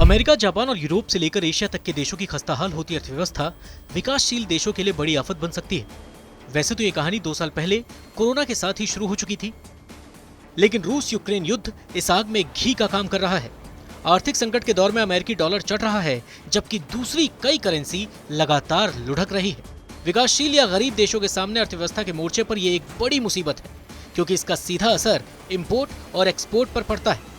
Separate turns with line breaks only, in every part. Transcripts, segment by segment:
America, Japan और Europe से लेकर एशिया तक के देशों की खस्ताहाल होती अर्थव्यवस्था विकासशील देशों के लिए बड़ी आफत बन सकती है। वैसे तो ये कहानी 2 साल पहले कोरोना के साथ ही शुरू हो चुकी थी, लेकिन रूस यूक्रेन युद्ध इस आग में घी का काम कर रहा है। आर्थिक संकट के दौर में अमेरिकी डॉलर चढ़ रहा है, जबकि दूसरी कई करेंसी लगातार लुढ़क रही है। विकासशील या गरीब देशों के सामने अर्थव्यवस्था के मोर्चे पर यह एक बड़ी मुसीबत है, क्योंकि इसका सीधा असर इंपोर्ट और एक्सपोर्ट पर पड़ता है।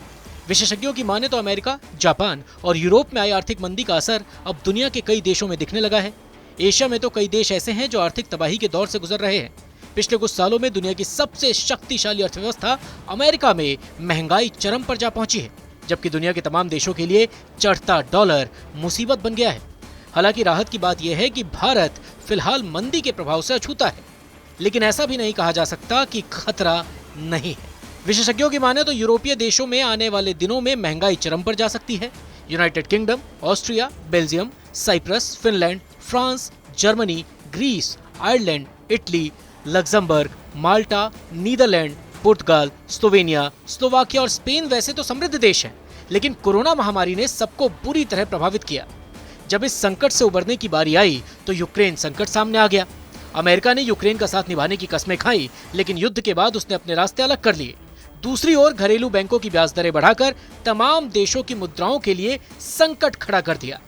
विशेषज्ञों की माने तो अमेरिका, जापान और यूरोप में आई आर्थिक मंदी का असर अब दुनिया के कई देशों में दिखने लगा है। एशिया में तो कई देश ऐसे हैं जो आर्थिक तबाही के दौर से गुजर रहे हैं। पिछले कुछ सालों में दुनिया की सबसे शक्तिशाली अर्थव्यवस्था अमेरिका में महंगाई चरम पर जा पहुंची है, जबकि दुनिया के तमाम देशों के लिए चढ़ता डॉलर मुसीबत बन गया है। हालांकि राहत की बात यह है कि भारत फिलहाल मंदी के प्रभाव से अछूता है, लेकिन ऐसा भी नहीं कहा जा सकता कि खतरा नहीं है। विशेषज्ञों की माने तो यूरोपीय देशों में आने वाले दिनों में महंगाई चरम पर जा सकती है। United Kingdom, Austria, Belgium, Cyprus, Finland, France, Germany, Greece, Ireland, Italy, Luxembourg, Malta, Netherland, पुर्तगाल, स्लोवेनिया, स्लोवाकिया और स्पेन वैसे तो समृद्ध देश हैं, लेकिन कोरोना महामारी ने सबको बुरी तरह प्रभावित किया। जब इस संकट से उबरने की बारी आई तो यूक्रेन संकट सामने आ गया। अमेरिका ने यूक्रेन का साथ निभाने की कस्में खाई, लेकिन युद्ध के बाद उसने अपने रास्ते अलग कर लिए। दूसरी ओर घरेलू बैंकों की ब्याज दरें बढ़ाकर तमाम देशों की मुद्राओं के लिए संकट खड़ा कर दिया।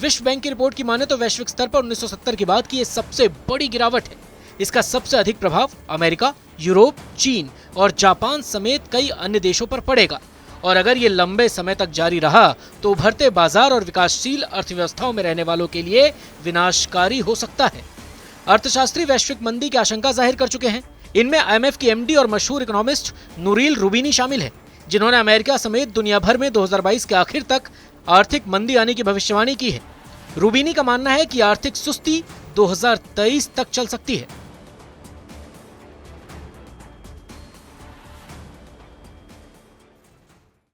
विश्व बैंक की रिपोर्ट की माने तो वैश्विक स्तर पर 1970 के बाद की यह सबसे बड़ी गिरावट है। इसका सबसे अधिक प्रभाव अमेरिका, यूरोप, चीन और जापान समेत कई अन्य देशों पर पड़ेगा। और अगर ये लंबे समय तक जारी रहा तो उभरते बाजार और विकासशील अर्थव्यवस्थाओं में रहने वालों के लिए विनाशकारी हो सकता है। अर्थशास्त्री वैश्विक मंदी की आशंका जाहिर कर चुके हैं। इनमें IMF की MD और मशहूर इकोनॉमिस्ट नूरिल रूबिनी शामिल है, जिन्होंने अमेरिका समेत दुनिया भर में 2022 के आखिर तक आर्थिक मंदी आने की भविष्यवाणी की है। रूबिनी का मानना है कि आर्थिक सुस्ती 2023 तक चल सकती है।